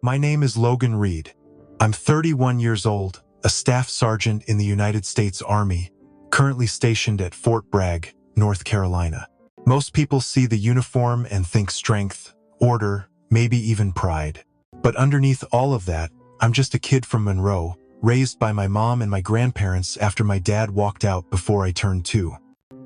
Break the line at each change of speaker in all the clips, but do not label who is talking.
My name is Logan Reid. I'm 31 years old, a staff sergeant in the United States Army, currently stationed at Fort Bragg, North Carolina. Most people see the uniform and think strength, order, maybe even pride. But underneath all of that, I'm just a kid from Monroe, raised by my mom and my grandparents after my dad walked out before I turned 2.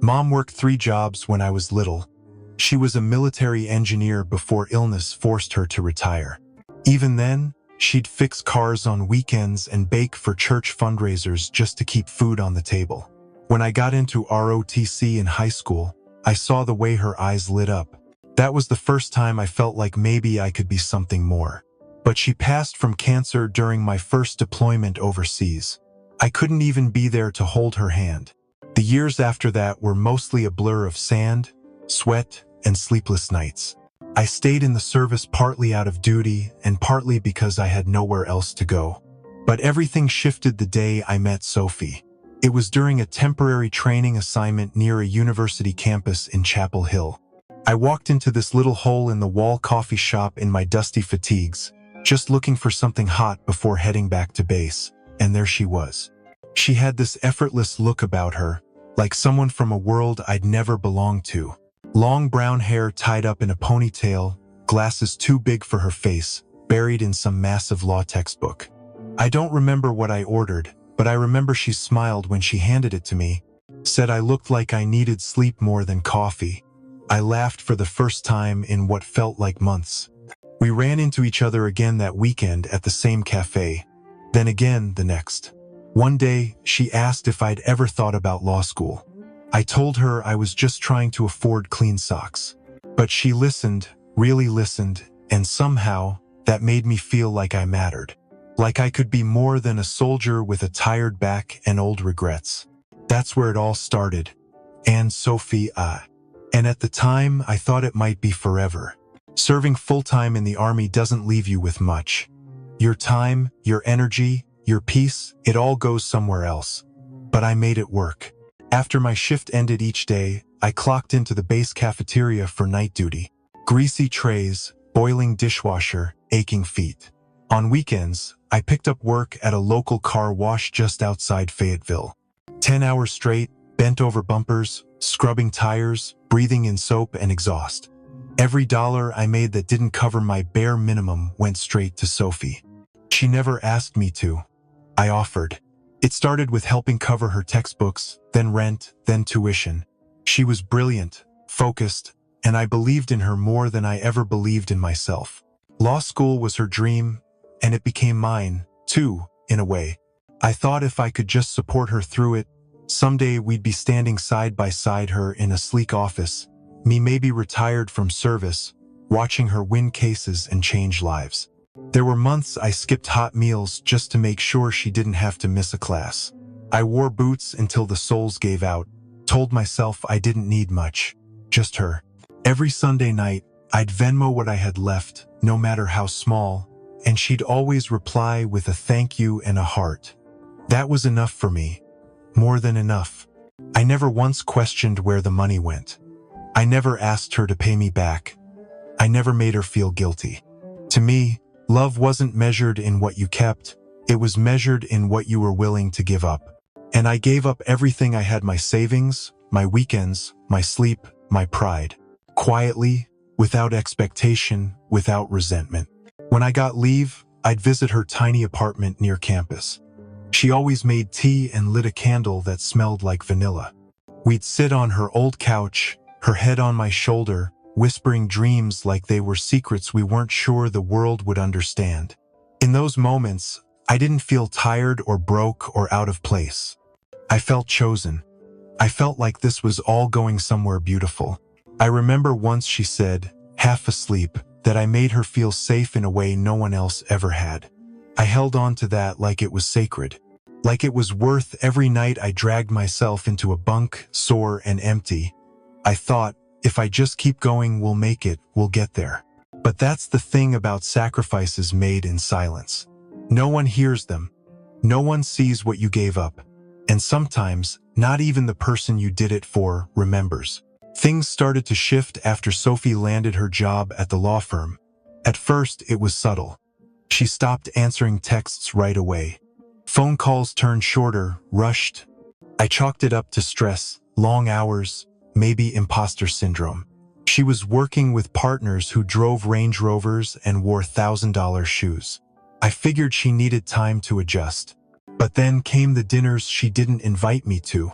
Mom worked 3 jobs when I was little. She was a military engineer before illness forced her to retire. Even then, she'd fix cars on weekends and bake for church fundraisers just to keep food on the table. When I got into ROTC in high school, I saw the way her eyes lit up. That was the first time I felt like maybe I could be something more. But she passed from cancer during my first deployment overseas. I couldn't even be there to hold her hand. The years after that were mostly a blur of sand, sweat, and sleepless nights. I stayed in the service partly out of duty and partly because I had nowhere else to go. But everything shifted the day I met Sophie. It was during a temporary training assignment near a university campus in Chapel Hill. I walked into this little hole-in-the-wall coffee shop in my dusty fatigues, just looking for something hot before heading back to base, and there she was. She had this effortless look about her, like someone from a world I'd never belonged to. Long brown hair tied up in a ponytail, glasses too big for her face, buried in some massive law textbook. I don't remember what I ordered, but I remember she smiled when she handed it to me, said I looked like I needed sleep more than coffee. I laughed for the first time in what felt like months. We ran into each other again that weekend at the same cafe, then again the next. One day, she asked if I'd ever thought about law school. I told her I was just trying to afford clean socks. But she listened, really listened, and somehow, that made me feel like I mattered. Like I could be more than a soldier with a tired back and old regrets. That's where it all started. And Sophie, And at the time, I thought it might be forever. Serving full-time in the Army doesn't leave you with much. Your time, your energy, your peace, it all goes somewhere else. But I made it work. After my shift ended each day, I clocked into the base cafeteria for night duty. Greasy trays, boiling dishwasher, aching feet. On weekends, I picked up work at a local car wash just outside Fayetteville. 10 hours straight, bent over bumpers, scrubbing tires, breathing in soap and exhaust. Every dollar I made that didn't cover my bare minimum went straight to Sophie. She never asked me to. I offered. It started with helping cover her textbooks, then rent, then tuition. She was brilliant, focused, and I believed in her more than I ever believed in myself. Law school was her dream, and it became mine, too, in a way. I thought if I could just support her through it, someday we'd be standing side by side her in a sleek office, me maybe retired from service, watching her win cases and change lives. There were months I skipped hot meals just to make sure she didn't have to miss a class. I wore boots until the soles gave out, told myself I didn't need much, just her. Every Sunday night, I'd Venmo what I had left, no matter how small, and she'd always reply with a thank you and a heart. That was enough for me. More than enough. I never once questioned where the money went. I never asked her to pay me back. I never made her feel guilty. To me, love wasn't measured in what you kept, it was measured in what you were willing to give up. And I gave up everything I had: my savings, my weekends, my sleep, my pride. Quietly, without expectation, without resentment. When I got leave, I'd visit her tiny apartment near campus. She always made tea and lit a candle that smelled like vanilla. We'd sit on her old couch, her head on my shoulder, whispering dreams like they were secrets we weren't sure the world would understand. In those moments, I didn't feel tired or broke or out of place. I felt chosen. I felt like this was all going somewhere beautiful. I remember once she said, half asleep, that I made her feel safe in a way no one else ever had. I held on to that like it was sacred. Like it was worth every night I dragged myself into a bunk, sore and empty. I thought, if I just keep going, we'll make it, we'll get there. But that's the thing about sacrifices made in silence. No one hears them. No one sees what you gave up. And sometimes, not even the person you did it for remembers. Things started to shift after Sophie landed her job at the law firm. At first, it was subtle. She stopped answering texts right away. Phone calls turned shorter, rushed. I chalked it up to stress, long hours, maybe imposter syndrome. She was working with partners who drove Range Rovers and wore $1,000 shoes. I figured she needed time to adjust. But then came the dinners she didn't invite me to.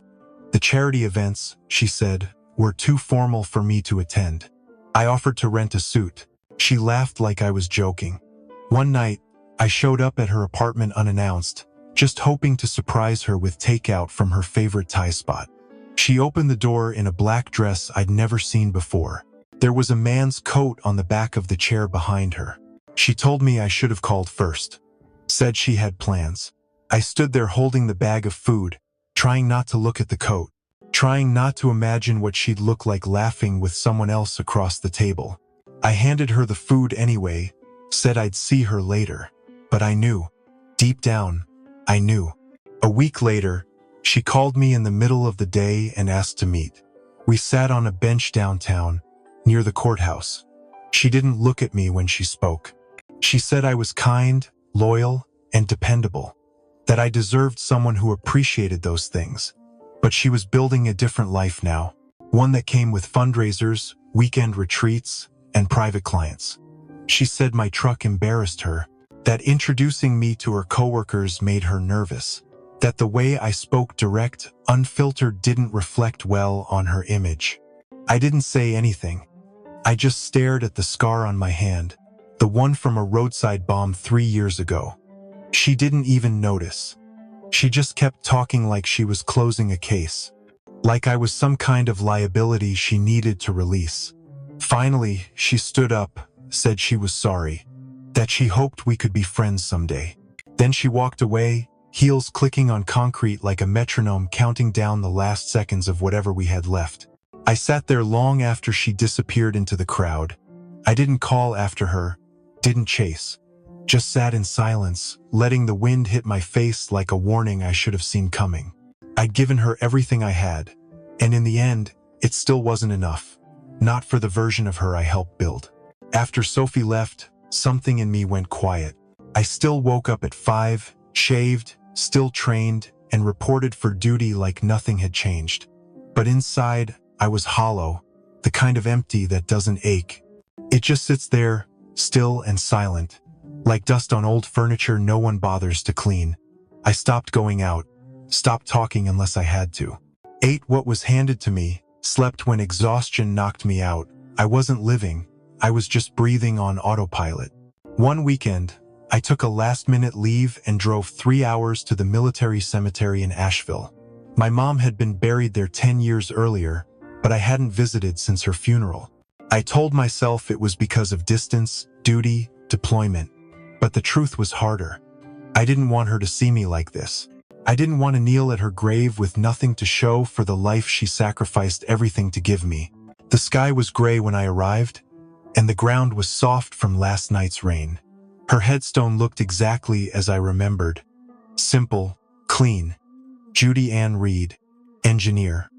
The charity events, she said, were too formal for me to attend. I offered to rent a suit. She laughed like I was joking. One night, I showed up at her apartment unannounced, just hoping to surprise her with takeout from her favorite Thai spot. She opened the door in a black dress I'd never seen before. There was a man's coat on the back of the chair behind her. She told me I should have called first. Said she had plans. I stood there holding the bag of food, trying not to look at the coat, trying not to imagine what she'd look like laughing with someone else across the table. I handed her the food anyway, said I'd see her later. But I knew. Deep down, I knew. A week later, she called me in the middle of the day and asked to meet. We sat on a bench downtown, near the courthouse. She didn't look at me when she spoke. She said I was kind, loyal, and dependable, that I deserved someone who appreciated those things. But she was building a different life now, one that came with fundraisers, weekend retreats, and private clients. She said my truck embarrassed her, that introducing me to her coworkers made her nervous, that the way I spoke direct, unfiltered didn't reflect well on her image. I didn't say anything. I just stared at the scar on my hand, the one from a roadside bomb 3 years ago. She didn't even notice. She just kept talking like she was closing a case, like I was some kind of liability she needed to release. Finally, she stood up, said she was sorry, that she hoped we could be friends someday. Then she walked away, heels clicking on concrete like a metronome counting down the last seconds of whatever we had left. I sat there long after she disappeared into the crowd. I didn't call after her, didn't chase. Just sat in silence, letting the wind hit my face like a warning I should have seen coming. I'd given her everything I had, and in the end, it still wasn't enough. Not for the version of her I helped build. After Sophie left, something in me went quiet. I still woke up at 5, shaved, still trained, and reported for duty like nothing had changed. But inside, I was hollow, the kind of empty that doesn't ache. It just sits there, still and silent, like dust on old furniture no one bothers to clean. I stopped going out, stopped talking unless I had to. Ate what was handed to me, slept when exhaustion knocked me out. I wasn't living, I was just breathing on autopilot. One weekend, I took a last-minute leave and drove 3 hours to the military cemetery in Asheville. My mom had been buried there 10 years earlier, but I hadn't visited since her funeral. I told myself it was because of distance, duty, deployment. But the truth was harder. I didn't want her to see me like this. I didn't want to kneel at her grave with nothing to show for the life she sacrificed everything to give me. The sky was gray when I arrived, and the ground was soft from last night's rain. Her headstone looked exactly as I remembered. Simple, clean. Judy Ann Reid, engineer.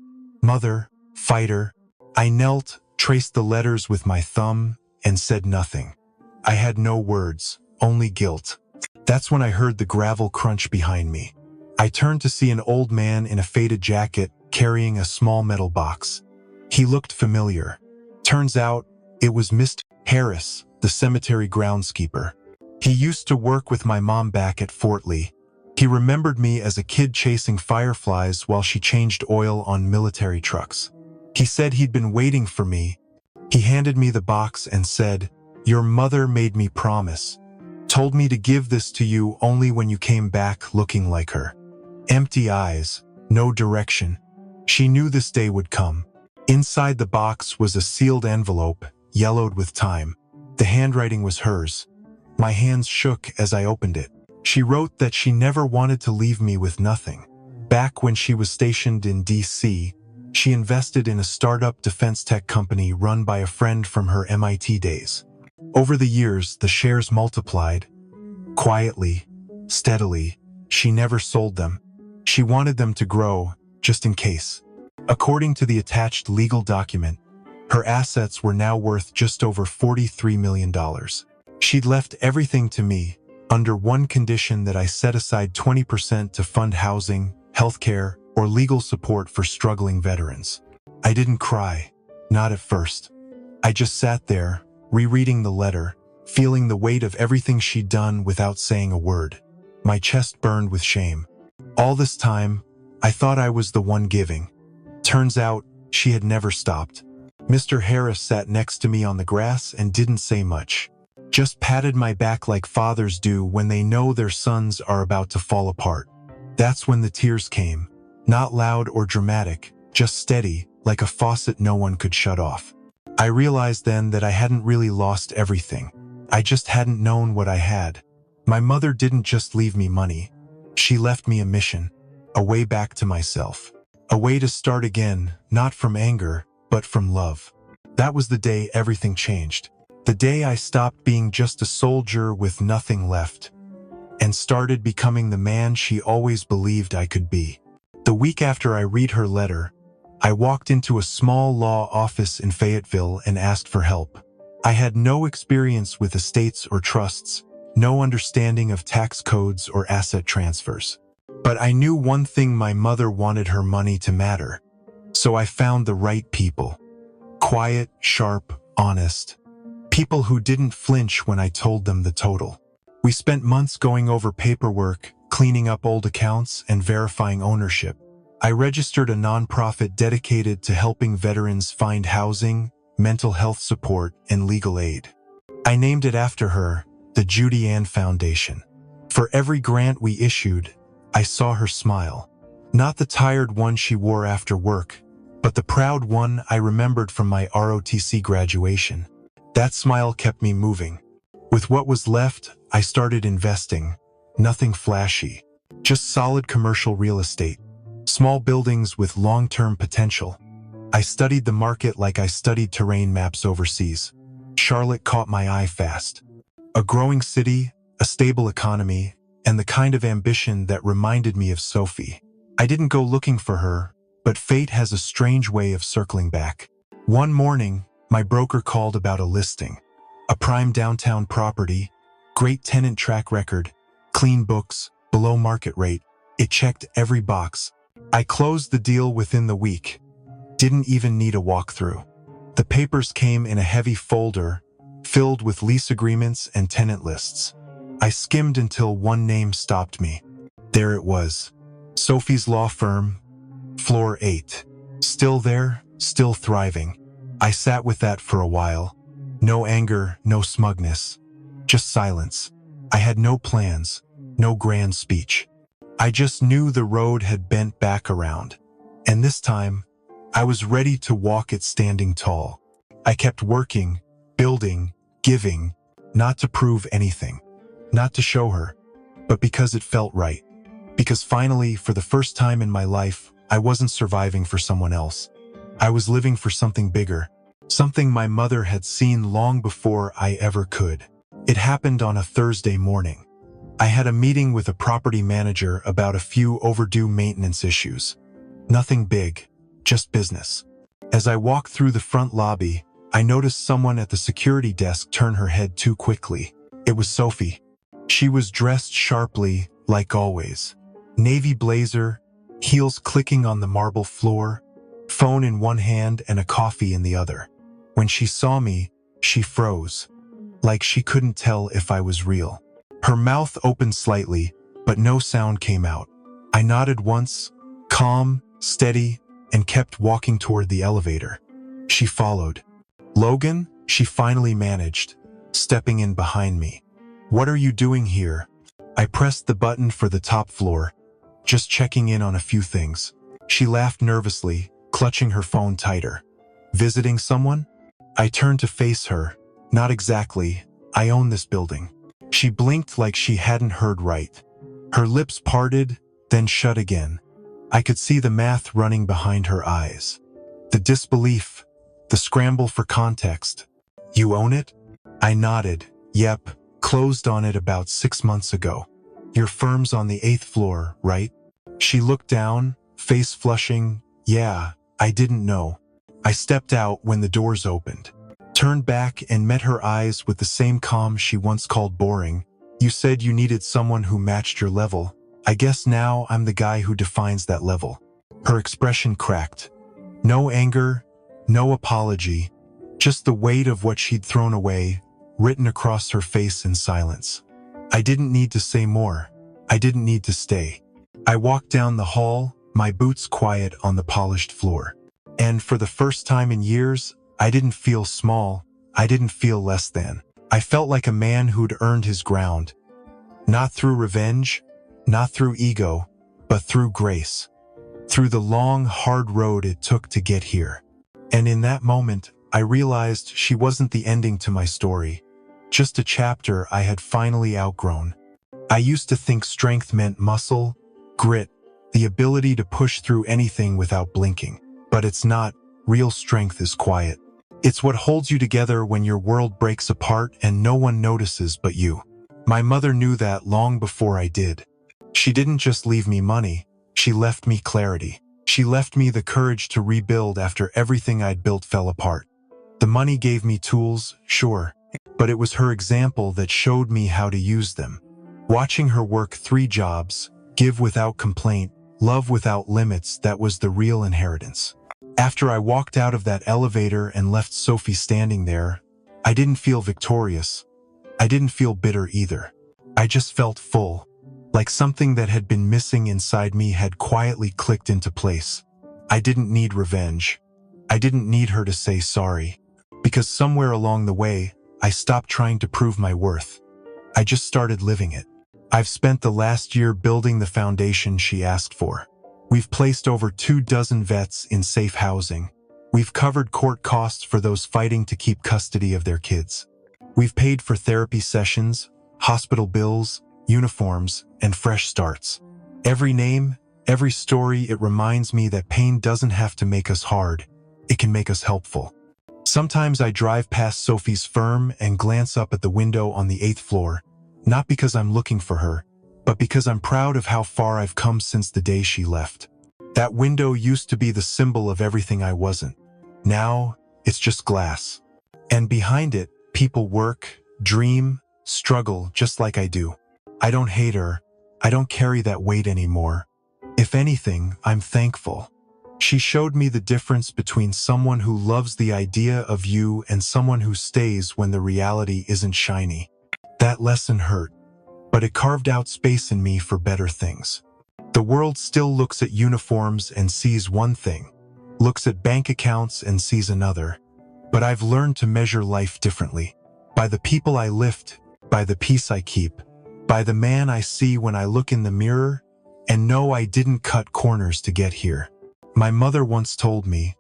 Mother, fighter. I knelt, traced the letters with my thumb, and said nothing. I had no words, only guilt. That's when I heard the gravel crunch behind me. I turned to see an old man in a faded jacket carrying a small metal box. He looked familiar. Turns out, it was Mr. Harris, the cemetery groundskeeper. He used to work with my mom back at Fort Lee. He remembered me as a kid chasing fireflies while she changed oil on military trucks. He said he'd been waiting for me. He handed me the box and said, "Your mother made me promise. Told me to give this to you only when you came back looking like her." Empty eyes, no direction. She knew this day would come. Inside the box was a sealed envelope, yellowed with time. The handwriting was hers. My hands shook as I opened it. She wrote that she never wanted to leave me with nothing. Back when she was stationed in D.C., she invested in a startup defense tech company run by a friend from her MIT days. Over the years, the shares multiplied. Quietly, steadily, she never sold them. She wanted them to grow, just in case. According to the attached legal document, her assets were now worth just over $43 million. She'd left everything to me, under one condition: that I set aside 20% to fund housing, healthcare, or legal support for struggling veterans. I didn't cry, not at first. I just sat there, rereading the letter, feeling the weight of everything she'd done without saying a word. My chest burned with shame. All this time, I thought I was the one giving. Turns out, she had never stopped. Mr. Harris sat next to me on the grass and didn't say much. Just patted my back like fathers do when they know their sons are about to fall apart. That's when the tears came. Not loud or dramatic, just steady, like a faucet no one could shut off. I realized then that I hadn't really lost everything. I just hadn't known what I had. My mother didn't just leave me money. She left me a mission, a way back to myself. A way to start again, not from anger, but from love. That was the day everything changed. The day I stopped being just a soldier with nothing left, and started becoming the man she always believed I could be. The week after I read her letter, I walked into a small law office in Fayetteville and asked for help. I had no experience with estates or trusts, no understanding of tax codes or asset transfers. But I knew one thing: my mother wanted her money to matter. So I found the right people. Quiet, sharp, honest. People who didn't flinch when I told them the total. We spent months going over paperwork, cleaning up old accounts, and verifying ownership. I registered a nonprofit dedicated to helping veterans find housing, mental health support, and legal aid. I named it after her, the Judy Ann Foundation. For every grant we issued, I saw her smile. Not the tired one she wore after work, but the proud one I remembered from my ROTC graduation. That smile kept me moving. With what was left, I started investing. Nothing flashy, just solid commercial real estate. Small buildings with long-term potential. I studied the market like I studied terrain maps overseas. Charlotte caught my eye fast. A growing city, a stable economy, and the kind of ambition that reminded me of Sophie. I didn't go looking for her, but fate has a strange way of circling back. One morning, my broker called about a listing. A prime downtown property, great tenant track record, clean books, below market rate. It checked every box. I closed the deal within the week. Didn't even need a walkthrough. The papers came in a heavy folder, filled with lease agreements and tenant lists. I skimmed until one name stopped me. There it was. Sophie's law firm, floor 8. Still there, still thriving. I sat with that for a while. No anger, no smugness. Just silence. I had no plans, no grand speech. I just knew the road had bent back around. And this time, I was ready to walk it standing tall. I kept working, building, giving, not to prove anything, not to show her, but because it felt right. Because finally, for the first time in my life, I wasn't surviving for someone else. I was living for something bigger, something my mother had seen long before I ever could. It happened on a Thursday morning. I had a meeting with a property manager about a few overdue maintenance issues. Nothing big, just business. As I walked through the front lobby, I noticed someone at the security desk turn her head too quickly. It was Sophie. She was dressed sharply, like always. Navy blazer, heels clicking on the marble floor, phone in one hand and a coffee in the other. When she saw me, she froze, like she couldn't tell if I was real. Her mouth opened slightly, but no sound came out. I nodded once, calm, steady, and kept walking toward the elevator. She followed. "Logan," she finally managed, stepping in behind me. "What are you doing here?" I pressed the button for the top floor, just checking in on a few things. She laughed nervously, clutching her phone tighter. "Visiting someone?" I turned to face her. "Not exactly. I own this building." She blinked like she hadn't heard right. Her lips parted, then shut again. I could see the math running behind her eyes. The disbelief, the scramble for context. "You own it?" I nodded. "Yep, closed on it about 6 months ago." "Your firm's on the 8th floor, right?" She looked down, face flushing. "Yeah, I didn't know." I stepped out when the doors opened, turned back and met her eyes with the same calm she once called boring. You said you needed someone who matched your level. I guess now I'm the guy who defines that level." Her expression cracked. No anger, no apology, just the weight of what she'd thrown away, written across her face in silence. I didn't need to say more. I didn't need to stay. I walked down the hall, my boots quiet on the polished floor. And for the first time in years, I didn't feel small. I didn't feel less than. I felt like a man who'd earned his ground. Not through revenge, not through ego, but through grace. Through the long, hard road it took to get here. And in that moment, I realized she wasn't the ending to my story, just a chapter I had finally outgrown. I used to think strength meant muscle, grit, the ability to push through anything without blinking. But it's not. Real strength is quiet. It's what holds you together when your world breaks apart and no one notices but you. My mother knew that long before I did. She didn't just leave me money, she left me clarity. She left me the courage to rebuild after everything I'd built fell apart. The money gave me tools, sure, but it was her example that showed me how to use them. Watching her work 3 jobs, give without complaint, love without limits, that was the real inheritance. After I walked out of that elevator and left Sophie standing there, I didn't feel victorious. I didn't feel bitter either. I just felt full, like something that had been missing inside me had quietly clicked into place. I didn't need revenge. I didn't need her to say sorry, because somewhere along the way, I stopped trying to prove my worth. I just started living it. I've spent the last year building the foundation she asked for. We've placed over 24 vets in safe housing. We've covered court costs for those fighting to keep custody of their kids. We've paid for therapy sessions, hospital bills, uniforms, and fresh starts. Every name, every story, it reminds me that pain doesn't have to make us hard. It can make us helpful. Sometimes I drive past Sophie's firm and glance up at the window on the 8th floor, not because I'm looking for her, but because I'm proud of how far I've come since the day she left. That window used to be the symbol of everything I wasn't. Now, it's just glass. And behind it, people work, dream, struggle just like I do. I don't hate her. I don't carry that weight anymore. If anything, I'm thankful. She showed me the difference between someone who loves the idea of you and someone who stays when the reality isn't shiny. That lesson hurt, but it carved out space in me for better things. The world still looks at uniforms and sees one thing, looks at bank accounts and sees another. But I've learned to measure life differently. By the people I lift, by the peace I keep, by the man I see when I look in the mirror and know I didn't cut corners to get here. My mother once told me,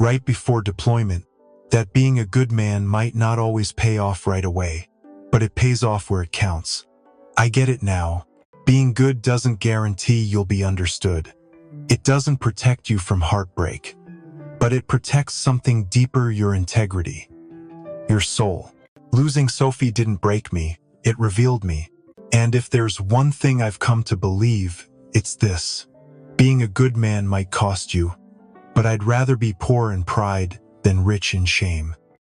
right before deployment, that being a good man might not always pay off right away, but it pays off where it counts. I get it now. Being good doesn't guarantee you'll be understood. It doesn't protect you from heartbreak, but it protects something deeper: your integrity, your soul. Losing Sophie didn't break me, it revealed me. And if there's one thing I've come to believe, it's this. Being a good man might cost you, but I'd rather be poor in pride than rich in shame.